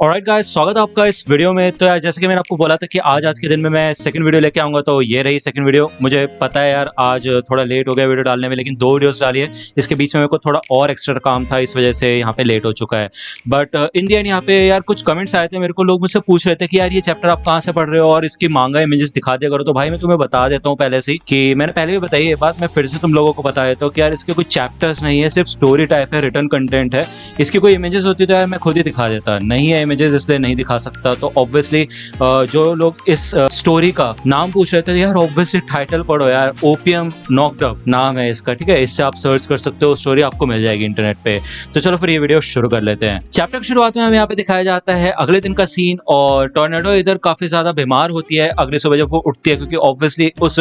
Alright guys, स्वागत है आपका इस वीडियो में। तो यार जैसे कि मैंने आपको बोला था कि आज के दिन में मैं सेकंड वीडियो लेके आऊंगा, तो ये रही सेकंड वीडियो। मुझे पता है यार आज थोड़ा लेट हो गया वीडियो डालने में, लेकिन 2 वीडियोस डाली है। इसके बीच में मेरे को थोड़ा और एक्स्ट्रा काम था, इस वजह से यहाँ पे लेट हो चुका है। बट इन दी एंड यहाँ पे यार कुछ कमेंट्स आए थे मेरे को, लोग मुझसे पूछ रहे थे कि यार ये चैप्टर आप कहाँ से पढ़ रहे हो और इसकी मांगा इमेजेस दिखा दिया करो। तो भाई मैं तुम्हें बता देता हूँ पहले से ही कि मैंने पहले भी बताई ये बात, मैं फिर से तुम लोगों को बता देता हूँ कि यार इसके कुछ चैप्टर्स नहीं है, सिर्फ स्टोरी टाइप है, रिटर्न कंटेंट है। इसकी कोई इमेजेस होती तो यार मैं खुद ही दिखा देता, नहीं है इमेजेस इसलिए नहीं दिखा सकता। तो ऑब्वियसली जो लोग इस स्टोरी का नाम पूछ रहे थे, यार ऑब्वियसली टाइटल पढ़ो यार, ओपियम नॉक्ड अप नाम है इसका, ठीक है। इससे आप सर्च कर सकते हो, स्टोरी आपको मिल जाएगी इंटरनेट पे। तो चलो फिर ये वीडियो शुरू कर लेते हैं। चैप्टर की शुरुआत में हमें यहाँ पे दिखाया जाता है अगले दिन का सीन, और टॉर्नेडो इधर काफी ज्यादा बीमार होती है अगली सुबह जब वो उठती है, क्योंकि ऑब्वियसली उस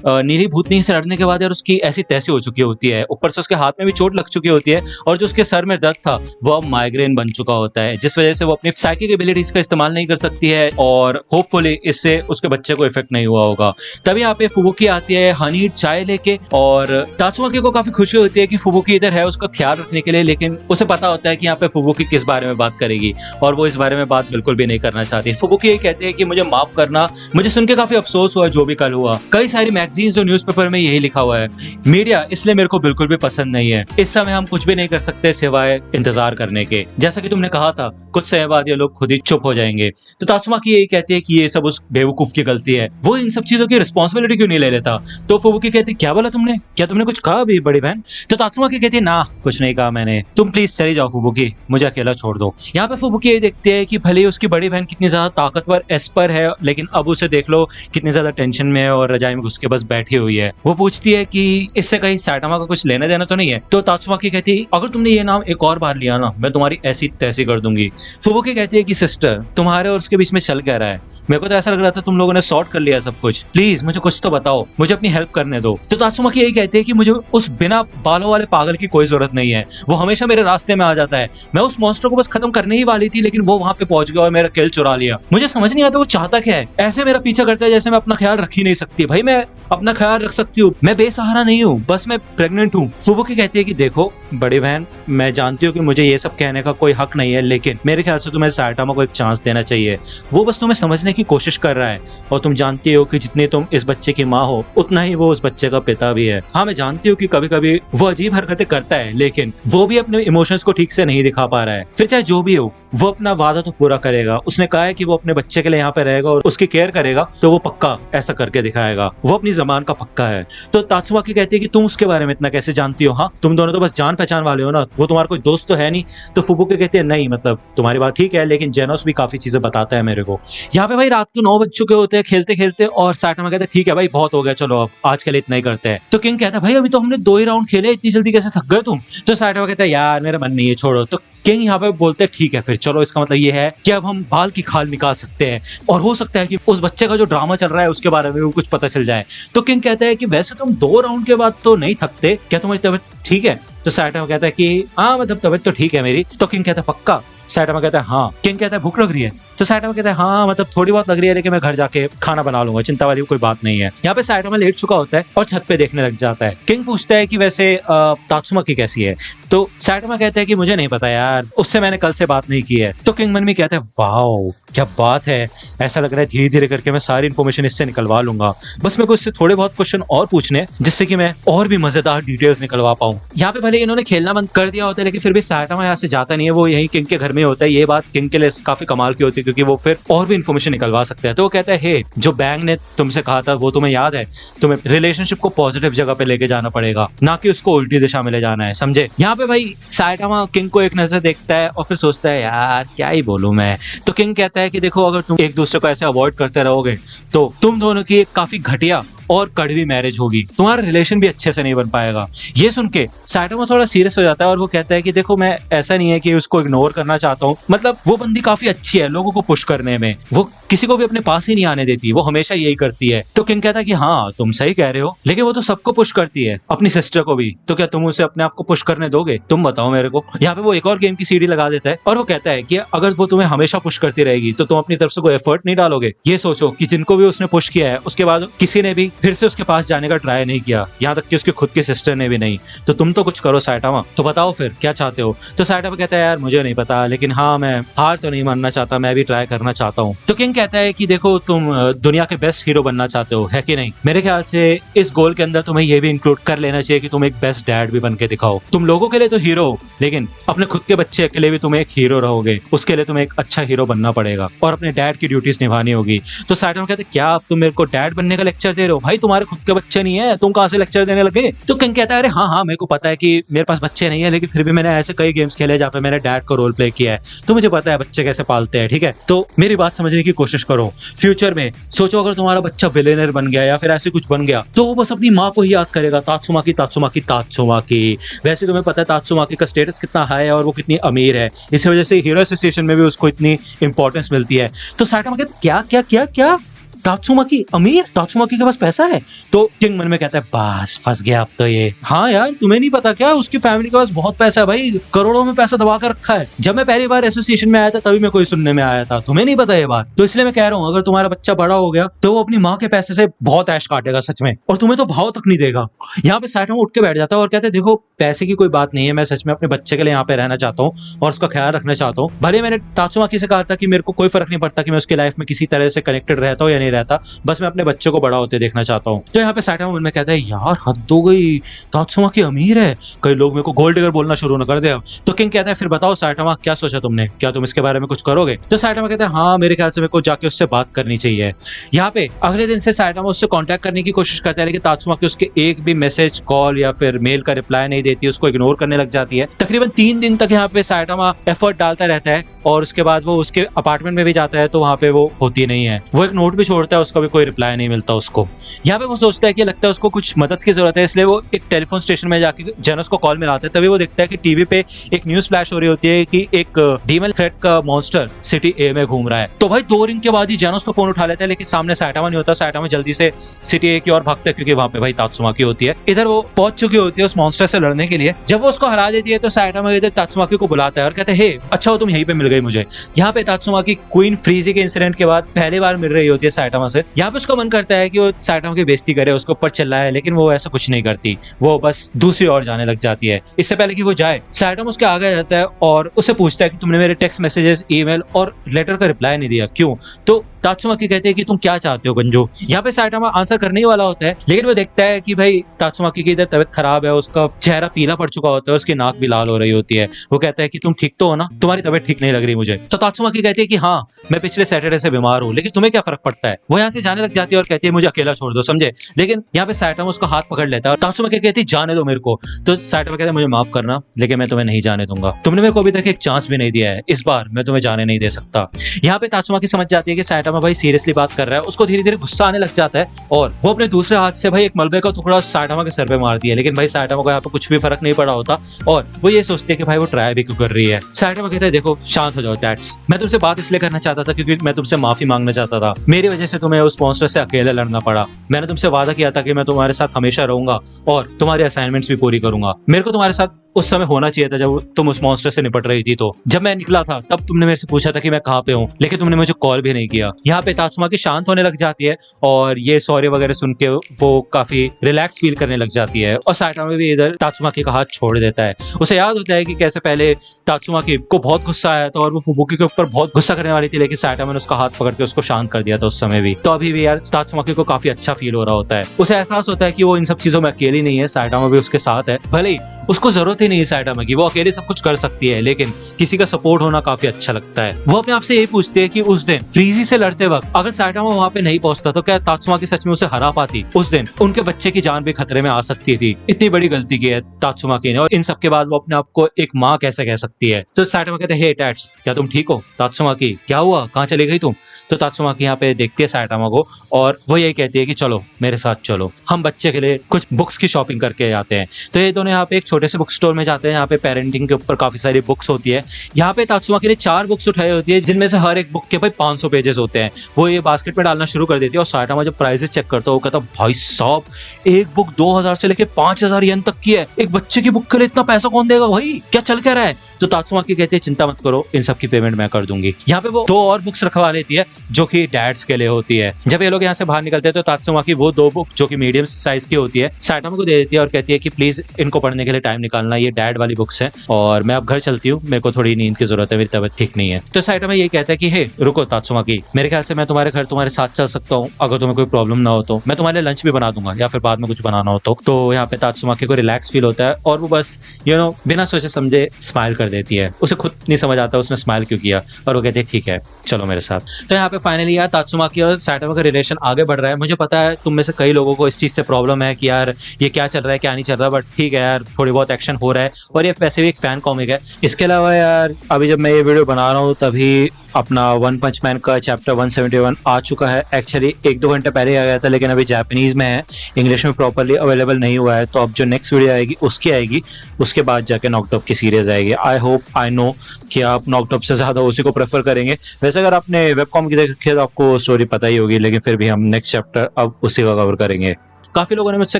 नीली भूतनी से लड़ने के बाद यार उसकी ऐसी तैसी हो चुकी होती है, ऊपर से उसके हाथ में भी चोट लग चुकी होती है, और जो उसके सर में दर्द था वो अब माइग्रेन बन चुका होता है, जिस वजह से वो अपनी साइकिक एबिलिटीज का इस्तेमाल नहीं कर सकती है, और होपफुली इससे उसके बच्चे को इफेक्ट नहीं हुआ होगा। तभी यहाँ पे फुबुकी आती है हनी चाय लेके, और तात्सुमाकी को काफी खुशी होती है कि फुबुकी इधर है उसका ख्याल रखने के लिए, लेकिन उसे पता होता है कि यहाँ पे फुबुकी किस बारे में बात करेगी, और वो इस बारे में बात बिल्कुल भी नहीं करना चाहती। फुबुकी ये कहती है कि मुझे माफ करना, मुझे सुन के काफी अफसोस हुआ जो भी कल हुआ। कई सारी मैगजीन्स और न्यूज़पेपर में यही लिखा हुआ है, मीडिया इसलिए मेरे को बिल्कुल भी पसंद नहीं है। इस समय हम कुछ भी नहीं कर सकते सिवाय इंतजार करने के, जैसा कि तुमने कहा था कुछ समय बाद ये लोग खुद ही चुप हो जाएंगे। तो तात्सुमाकी यही कहती है कि ये सब उस बेवकूफ की गलती है, वो इन सब चीजों की रिस्पॉन्सिबिलिटी क्यों नहीं ले लेता। तो फुबुकी कहती है क्या बोला तुमने, क्या तुमने कुछ कहा अभी बड़ी बहन। तो तात्सुमाकी कहती है ना कुछ नहीं कहा मैंने, तुम प्लीज चली जाओ फुबुकी, मुझे अकेला छोड़ दो। यहाँ पे फुबुकी ये देखती है कि भले उसकी बड़ी बहन कितनी ज्यादा ताकतवर एस्पर है, लेकिन अब उसे देख लो कितनी ज्यादा टेंशन में है और रजाई में घुस के बस बैठी हुई है। वो पूछती है कि इससे कहीं सैटामा का कुछ लेना देना तो नहीं है। तो तात्सुमाकी कहती है अगर तुमने ये नाम एक और बार लिया ना, मैं तुम्हारी ऐसी तैसी कर दूंगी। फुबुकी कहती है कि सिस्टर तुम्हारे और उसके बीच में चल क्या रहा है, मेरे को तो ऐसा लग रहा था तुम लोगों ने सॉर्ट कर लिया सब कुछ, प्लीज मुझे कुछ तो बताओ, मुझे अपनी हेल्प करने दो। तो तात्सुमाकी यही कहती है कि मुझे उस बिना बालों वाले पागल की कोई जरूरत नहीं है, वो हमेशा मेरे रास्ते में आ जाता है। मैं उस मॉन्स्टर को बस खत्म करने ही वाली थी, लेकिन वो वहां पे पहुंच गया और मेरा किल चुरा लिया। मुझे समझ नहीं आता वो चाहता क्या है, ऐसे मेरा पीछा करता है जैसे मैं अपना ख्याल रख ही नहीं सकती। भाई मैं अपना ख्याल रख सकती हूँ, मैं बेसहारा नहीं हूँ, बस मैं प्रेग्नेंट हूँ। फुबुकी कहती है कि देखो बड़ी बहन, मैं जानती हूँ कि मुझे ये सब कहने का कोई हक नहीं है, लेकिन मेरे ख्याल से तुम्हें सैटामा को एक चांस देना चाहिए। वो बस तुम्हें समझने की कोशिश कर रहा है, और तुम जानती हो कि जितनी तुम इस बच्चे की माँ हो उतना ही वो उस बच्चे का पिता भी है। हाँ मैं जानती हूँ कि कभी कभी वो अजीब हरकतें करता है, लेकिन वो भी अपने इमोशंस को ठीक से नहीं दिखा पा रहा है। फिर चाहे जो भी हो, वो अपना वादा तो पूरा करेगा। उसने कहा है कि वो अपने बच्चे के लिए यहाँ पे रहेगा और उसकी केयर करेगा, तो वो पक्का ऐसा करके दिखाएगा, वो अपनी जबान का पक्का है। तो तात्सुमाकी कहती है कि तुम उसके बारे में इतना कैसे जानती हो, हाँ तुम दोनों तो बस जान पहचान वाले हो ना, वो तुम्हारा कोई दोस्त तो है नहीं। तो फुबुकी कहती है नहीं मतलब तुम्हारी बात ठीक है, लेकिन जेनोस भी काफी चीजें बताता है मेरे को। यहाँ पे भाई रात के 9 बज चुके होते हैं खेलते खेलते, और सैटामा कहता है ठीक है भाई बहुत हो गया, चलो अब आज के लिए इतना ही करते हैं। तो किंग कहता है भाई अभी तो हमने 2 ही राउंड खेले, इतनी जल्दी कैसे थक गए तुम। तो सैटामा कहता है यार मेरा मन नहीं है, छोड़ो। तो किंग यहाँ पे बोलते हैं ठीक है फिर चलो, इसका मतलब ये है कि अब हम बाल की खाल निकाल सकते हैं, और हो सकता है कि उस बच्चे का जो ड्रामा चल रहा है उसके बारे में भी कुछ पता चल जाए। तो किंग कहता है कि वैसे तुम 2 राउंड के बाद तो नहीं थकते, क्या तुम्हारी तबीयत ठीक है। तो सैटामा कहता है कि हाँ मतलब तबीयत तो ठीक है मेरी। तो किंग कहता है पक्का। सैटामा कहता है हाँ। किंग कहता है भूख लग रही है। तो सैटामा कहता है हाँ मतलब थोड़ी बहुत लग रही है, लेकिन मैं घर जाके खाना बना लूंगा, चिंता वाली कोई बात नहीं है। यहाँ पे सैटामा लेट चुका होता है और छत पे देखने लग जाता है। किंग पूछता है कि वैसे तात्सुमाकी कैसी है। तो सैटामा कहता है कि मुझे नहीं पता यार, उससे मैंने कल से बात नहीं की है। तो किंग मन में कहता है वाओ क्या बात है, ऐसा लग रहा है धीरे धीरे करके मैं सारी इन्फॉर्मेशन इससे निकलवा लूंगा, बस मेरे को इससे थोड़े बहुत क्वेश्चन और पूछने जिससे कि मैं और भी मजेदार डिटेल्स निकलवा पाऊं। यहाँ पे भले इन्होंने खेलना बंद कर दिया होता है, लेकिन फिर भी सैटामा यहाँ से जाता नहीं है, वो यही किंग के घर में होता है। ये बात किंग के लिए काफी कमाल की होती है, क्योंकि वो फिर और भी इन्फॉर्मेशन निकलवा सकते हैं। तो वो कहता है हे जो बैंग ने तुमसे कहा था वो तुम्हें याद है, तुम्हें रिलेशनशिप को पॉजिटिव जगह पे लेके जाना पड़ेगा, ना कि उसको उल्टी दिशा में ले जाना है, समझे। यहाँ पे भाई सैटामा किंग को एक नजर देखता है और फिर सोचता है यार क्या ही बोलूं मैं। तो किंग कहता है कि देखो अगर तुम एक दूसरे को ऐसे अवॉइड करते रहोगे तो तुम दोनों की एक काफी घटिया और कड़वी मैरिज होगी, तुम्हारा रिलेशन भी अच्छे से नहीं बन पाएगा। ये सुन के सैटामा थोड़ा सीरियस हो जाता है और वो कहता है कि देखो मैं ऐसा नहीं है कि उसको इग्नोर करना चाहता हूँ, मतलब वो बंदी काफी अच्छी है लोगों को पुश करने में, वो किसी को भी अपने पास ही नहीं आने देती, वो हमेशा यही करती है। तो किंग कहता है कि हाँ तुम सही कह रहे हो, लेकिन वो तो सबको पुश करती है, अपनी सिस्टर को भी, तो क्या तुम उसे अपने आप को पुश करने दोगे, तुम बताओ मेरे को। यहाँ पे वो एक और गेम की सीडी लगा देता है और वो कहता है कि अगर वो तुम्हें हमेशा पुश करती रहेगी तो तुम अपनी तरफ से कोई एफर्ट नहीं डालोगे। ये सोचो कि जिनको भी उसने पुश किया है उसके बाद किसी ने भी फिर से उसके पास जाने का ट्राई नहीं किया, यहाँ तक कि उसकी खुद की सिस्टर ने भी नहीं। तो तुम तो कुछ करो साइटामा, तो बताओ फिर क्या चाहते हो। तो साइटामा कहता है यार मुझे नहीं पता, लेकिन हाँ मैं हार तो नहीं मानना चाहता, मैं भी ट्राई करना चाहता हूँ। तो किंग कहता है कि देखो तुम दुनिया के बेस्ट हीरो बनना चाहते हो, है कि नहीं। मेरे ख्याल से इस गोल के अंदर तुम्हें ये भी इंक्लूड कर लेना चाहिए कि तुम एक बेस्ट डैड भी बन के दिखाओ। तुम लोगों के लिए तो हीरो हो, लेकिन अपने खुद के बच्चे के लिए भी तुम एक हीरो रहोगे, उसके लिए तुम्हें एक अच्छा हीरो बनना पड़ेगा और अपने डैड की ड्यूटीज निभानी होगी। तो साइटामा कहते क्या आप तुम मेरे को डैड बनने का लेक्चर दे रहे हो, भाई तुम्हारे खुद के बच्चे नहीं है, तुम कहाँ से लेक्चर देने लगे। तो किंग कहता है अरे हाँ मेरे को पता है कि मेरे पास बच्चे नहीं है, लेकिन फिर भी मैंने ऐसे कई गेम्स खेले जहाँ पे मैंने डैड का रोल प्ले किया है, तो मुझे पता है बच्चे कैसे पालते हैं, ठीक है। तो मेरी बात समझने की कोशिश करो। फ्यूचर में सोचो अगर तुम्हारा बच्चा बिलियनर बन गया या फिर ऐसे कुछ बन गया, तो वो बस अपनी माँ को ही याद करेगा, तात्सुमाकी तात्सुमाकी तात्सुमाकी। वैसे तुम्हें पता है तात्सुमाकी का स्टेटस कितना हाई है और वो कितनी अमीर है, इसी वजह से हीरो एसोसिएशन में भी उसको इतनी इंपॉर्टेंस मिलती है। तो साइटामा कहते क्या क्या क्या क्या तात्सुमाकी अमीर, तात्सुमाकी के पास पैसा है। तो किंग मन में कहता है बस फंस गया अब तो ये। हाँ यार तुम्हें नहीं पता क्या, उसकी फैमिली के पास बहुत पैसा है भाई, करोड़ों में पैसा दबा कर रखा है। जब मैं पहली बार एसोसिएशन में आया था तभी मैं कोई सुनने में आया था, तुम्हें नहीं पता ये बात। तो इसलिए मैं कह रहा हूँ अगर तुम्हारा बच्चा बड़ा हो गया तो वो अपनी माँ के पैसे से बहुत ऐश काटेगा सच में, और तुम्हें तो भाव तक नहीं देगा। यहाँ पे साइटामा उठ के बैठ जाता है और कहते हैं देखो पैसे की कोई बात नहीं है, मैं सच में अपने बच्चे के लिए यहाँ पे रहना चाहता हूँ और उसका ख्याल रखना चाहता हूँ। भले मैंने तात्सुमाकी से कहा था कि मेरे को कोई फर्क नहीं पड़ता कि मैं उसकी लाइफ में किसी तरह से कनेक्टेड रहता हूँ या नहीं रहता, बस मैं अपने बच्चे को बड़ा होते देखना चाहता हूँ। तो यहाँ पे साइटामा मन में कहता है यार हद हो गई, तात्सुमाकी अमीर है, कई लोग मेरे को गोल्ड डिगर बोलना शुरू न कर दे। तो किंग कहता है फिर बताओ साइटामा क्या सोचा तुमने, क्या तुम इसके बारे में कुछ करोगे। तो साइटामा कहता है हाँ मेरे ख्याल से मेरे को जाके उससे बात करनी चाहिए। यहाँ पे अगले दिन से साइटामा उससे कांटेक्ट करने की कोशिश करता है, लेकिन तात्सुमाकी उसके एक भी मैसेज कॉल या फिर मेल का रिप्लाई नहीं देती, उसको इग्नोर करने लग जाती है। तकरीबन 3 दिन तक यहाँ पे साइटामा एफर्ट डालता रहता है और उसके बाद वो उसके अपार्टमेंट में भी जाता है तो वहाँ पे वो होती नहीं है। वो एक नोट भी छोड़ता है, उसका भी कोई रिप्लाई नहीं मिलता उसको। यहाँ पे वो सोचता है कि लगता है उसको कुछ मदद की जरूरत है, इसलिए वो एक टेलीफोन स्टेशन में जाके जेनस को कॉल मिलाता है। तभी वो देखता है कि टीवी पे एक न्यूज फ्लैश हो रही होती है कि एक डीमन थ्रेट का मॉन्स्टर सिटी ए में घूम रहा है। तो भाई 2 रिंग के बाद ही जेनस तो फोन उठा लेता है, लेकिन सामने साइटामा नहीं होता। साइटामा जल्दी से सिटी ए की ओर भागता है क्योंकि वहाँ पे भाई तात्सुमाकी होती है। इधर वो पहुंच चुकी होती है उस मॉन्स्टर से लड़ने के लिए। जब वो उसको हरा देती है तो साइटामा इधर तात्सुमाकी को बुलाता है और कहते हैं हे अच्छा हो तुम यहीं पे मिल गई मुझे। यहाँ पे तात्सुमाकी क्वीन फ्रीजी के इंसिडेंट के बाद पहली बार मिल रही होती है साइटामा से। यहाँ पे उसका मन करता है कि वो साइटामा की बेइज्जती करे, उसके ऊपर चिल्लाए, लेकिन वो ऐसा कुछ नहीं करती, वो बस दूसरी ओर जाने लग जाती है। इससे पहले कि वो जाए साइटामा उसके आगे जाता है और उससे पूछता है कि तुमने मेरे टेक्स्ट मैसेजेस, ईमेल और लेटर का रिप्लाई नहीं दिया, क्यों। तो तात्सुमाकी कहते हैं कि तुम क्या चाहते हो गंजो। यहाँ पे साइटामा आंसर करने ही वाला होता है, लेकिन वो देखता है कि भाई तात्सुमाकी की इधर तबीयत खराब है, उसका चेहरा पीला पड़ चुका होता है, उसकी नाक भी लाल हो रही होती है। वो कहता है कि तुम ठीक तो हो ना, तुम्हारी तबीयत ठीक नहीं लग रही मुझे। तो तात्सुमाकी कहती है कि हाँ मैं पिछले सैटरडे से बीमार हूँ, लेकिन तुम्हें क्या फर्क पड़ता है। वो यहाँ से जाने लग जाती है और कहती है मुझे अकेला छोड़ दो, समझे। लेकिन यहाँ पे साइटामा उसका हाथ पकड़ लेता है और तात्सुमाकी कहती है जाने दो मेरे को। तो साइटामा कहता है मुझे माफ करना, लेकिन मैं तुम्हें नहीं जाने दूंगा, तुमने मेरे को अभी तक एक चांस भी नहीं दिया है, इस बार मैं तुम्हें जाने नहीं दे सकता। यहाँ पे तात्सुमाकी समझ जाती है कि साइटामा भाई सीरियसली बात कर रहा है। उसको धीरे धीरे गुस्सा आने लग जाता है और वो अपने दूसरे हाथ से भाई एक मलबे का टुकड़ा साइटामा के सर पे मार दिया, लेकिन भाई साइटामा को यहाँ पे कुछ भी फर्क नहीं पड़ा होता और वो ये सोचते हैं कि भाई वो ट्राई भी क्यों कर रही है। साइटामा कहता है देखो शांत हो जाओ डैड्स, मैं तुमसे बात इसलिए करना चाहता था क्योंकि मैं तुमसे माफी मांगना चाहता था, मेरी वजह से तुम्हें उस मॉन्स्टर से अकेले लड़ना पड़ा। मैंने तुमसे वादा किया था कि मैं तुम्हारे साथ हमेशा रहूंगा और तुम्हारी असाइनमेंट्स भी पूरी करूंगा। मेरे को तुम्हारे साथ उस समय होना चाहिए था जब तुम उस मॉन्स्टर से निपट रही थी। तो जब मैं निकला था तब तुमने मेरे से पूछा था कि मैं कहाँ पे हूँ, लेकिन तुमने मुझे कॉल भी नहीं किया। यहाँ पे तात्सुमाकी शांत होने लग जाती है और ये सॉरी वगैरह सुन के वो काफी रिलैक्स फील करने लग जाती है और साइटामा भी इधर तात्सुमाकी का हाथ छोड़ देता है। उसे याद होता है कि कैसे पहले तात्सुमाकी को बहुत गुस्सा आया था और वो फुबुकी के ऊपर बहुत गुस्सा करने वाली थी, लेकिन साइटामा ने उसका हाथ पकड़ के उसको शांत कर दिया था उस समय भी। तो अभी भी यार तात्सुमाकी को काफी अच्छा फील हो रहा होता है। उसे एहसास होता है कि वो इन सब चीजों में अकेली नहीं है, साइटामा भी उसके साथ है। भले ही उसको जरूरत ही नहीं है साइटामा की, वो अकेले सब कुछ कर सकती है, लेकिन किसी का सपोर्ट होना काफी अच्छा लगता है। वो अपने आप से यही पूछती है कि उस दिन फ्रीजी से लड़ते वक्त अगर साइटामा वहां पे नहीं पहुंचता तो क्या तात्सुमाकी सच में उसे हरा पाती। उस दिन उनके बच्चे की जान भी खतरे में आ सकती थी। इतनी बड़ी गलती की है तात्सुमाकी ने और इन सब के बाद वो अपने आप को एक माँ कैसे कह सकती है। तो साइटामा कहते हैं हे डैड्स, क्या तुम ठीक हो। तात्सुमाकी क्या हुआ, कहाँ चली गई तुम। तो तात्सुमाकी यहाँ पे देखती है साइटामा को और वो यही कहती है कि चलो मेरे साथ चलो, हम बच्चे के लिए कुछ बुक्स की शॉपिंग करके आते हैं। तो ये दोनों यहाँ पे एक छोटे से बुक स्टोर में जाते हैं, यहाँ पे पेरेंटिंग के ऊपर काफी सारी बुक्स होती है। यहाँ पे तात्सुमाकी ने 4 बुक्स उठाई होती है, जिनमें से हर एक बुक के भाई 500 पेजेस होते हैं। वो ये बास्केट में डालना शुरू कर देती है और साइटामा जब प्राइसेस चेक करता है वो कहता भाई साहब एक बुक 2000 से लेके 5000 येन तक की है, एक बच्चे की बुक के लिए इतना पैसा कौन देगा भाई, क्या चल क्या रहा है। तो तो तात्सुमाकी कहती है चिंता मत करो, इन सब की पेमेंट मैं कर दूंगी। यहाँ पे वो 2 और बुक्स रखवा लेती है जो कि डैड्स के लिए होती है। जब ये लोग यहाँ से बाहर निकलते हैं तो तात्सुमाकी वो 2 बुक जो कि मीडियम साइज की होती है साइटामा को दे देती है और कहती है कि प्लीज इनको पढ़ने के लिए टाइम निकालना, ये डैड वाली बुक्स हैं और मैं अब घर चलती हूँ, मेरे को थोड़ी नींद की जरूरत है, मेरी तबीयत ठीक नहीं है। तो साइटामा यही कहता है कि हे रुको तात्सुमाकी, मेरे ख्याल से मैं तुम्हारे घर तुम्हारे साथ चल सकता हूँ, अगर तुम्हें कोई प्रॉब्लम ना हो तो मैं तुम्हारे लिए लंच भी बना दूंगा या फिर बाद में कुछ बनाना हो तो यहाँ पे तात्सुमाकी को रिलैक्स फील होता है और वो बस बिना सोचे समझे स्माइल कर देती है। उसे खुद नहीं समझ आता उसने स्माइल क्यों किया और वो कहते हैं ठीक है चलो मेरे साथ। तो यहाँ पे फाइनली यार तात्सुमाकी और साइटामा का रिलेशन आगे बढ़ रहा है। मुझे पता है तुम में से कई लोगों को इस चीज से प्रॉब्लम है कि यार ये क्या चल रहा है क्या नहीं चल रहा, बट ठीक है यार थोड़ी बहुत एक्शन हो रहा है और ये वैसे भी एक फैन कॉमिक है। इसके अलावा यार अभी जब मैं ये वीडियो बना रहा हूँ तभी अपना वन पंच मैन का चैप्टर 171 आ चुका है। एक्चुअली 1-2 घंटे पहले आ गया था लेकिन अभी जापानीज में है, इंग्लिश में प्रॉपरली अवेलेबल नहीं हुआ है। तो अब जो नेक्स्ट वीडियो आएगी उसकी आएगी, उसके बाद जाके नॉक्ड अप की सीरीज आएगी। आई होप आई नो कि आप नॉक्ड अप से ज्यादा उसी को प्रेफर करेंगे। वैसे अगर आपने वेबकॉम की देखी तो आपको स्टोरी पता ही होगी, लेकिन फिर भी हम नेक्स्ट चैप्टर अब उसी का कवर करेंगे। काफी लोगों ने मुझसे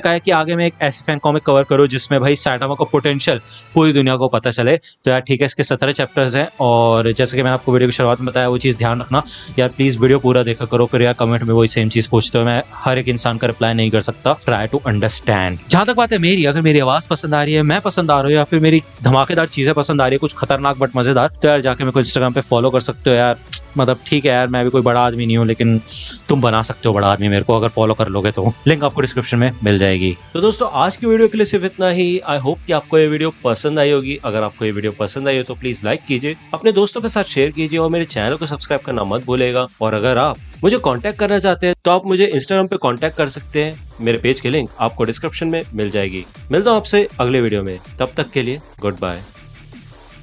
कहा है कि आगे मैं एक ऐसी फैन कॉमिक कवर करूं जिसमें भाई साइटामा का पोटेंशियल पूरी दुनिया को पता चले। तो यार ठीक है, इसके 17 चैप्टर्स हैं और जैसे कि मैंने आपको वीडियो की शुरुआत में बताया वो चीज़ ध्यान रखना यार, प्लीज वीडियो पूरा देखा करो। फिर यार कमेंट में वही सेम चीज पूछते हो, मैं हर एक इंसान का रिप्लाई नहीं कर सकता। Try to understand. जहां तक बात है मेरी, अगर मेरी आवाज पसंद आ रही है, मैं पसंद आ रहा हूँ या फिर मेरी धमाकेदार चीजें पसंद आ रही है, कुछ खतरनाक बट मजेदार, तो यार जाके मेरे को इंस्टाग्राम पे फॉलो कर सकते हो यार। मतलब ठीक है यार मैं भी कोई बड़ा आदमी नहीं हूँ लेकिन तुम बना सकते हो बड़ा आदमी मेरे को, अगर फॉलो कर लोगे तो लिंक आपको डिस्क्रिप्शन में मिल जाएगी। तो दोस्तों आज की वीडियो के लिए सिर्फ इतना ही। आई होप कि आपको ये वीडियो पसंद आई होगी। अगर आपको ये वीडियो पसंद आई हो तो प्लीज लाइक कीजिए, अपने दोस्तों के साथ शेयर कीजिए और मेरे चैनल को सब्सक्राइब करना मत भूलिएगा। और अगर आप मुझे कांटेक्ट करना चाहते हैं तो आप मुझे इंस्टाग्राम पे कांटेक्ट कर सकते हैं, मेरे पेज की लिंक आपको डिस्क्रिप्शन में मिल जाएगी। मिलता हूँ आपसे अगले वीडियो में, तब तक के लिए गुड बाय।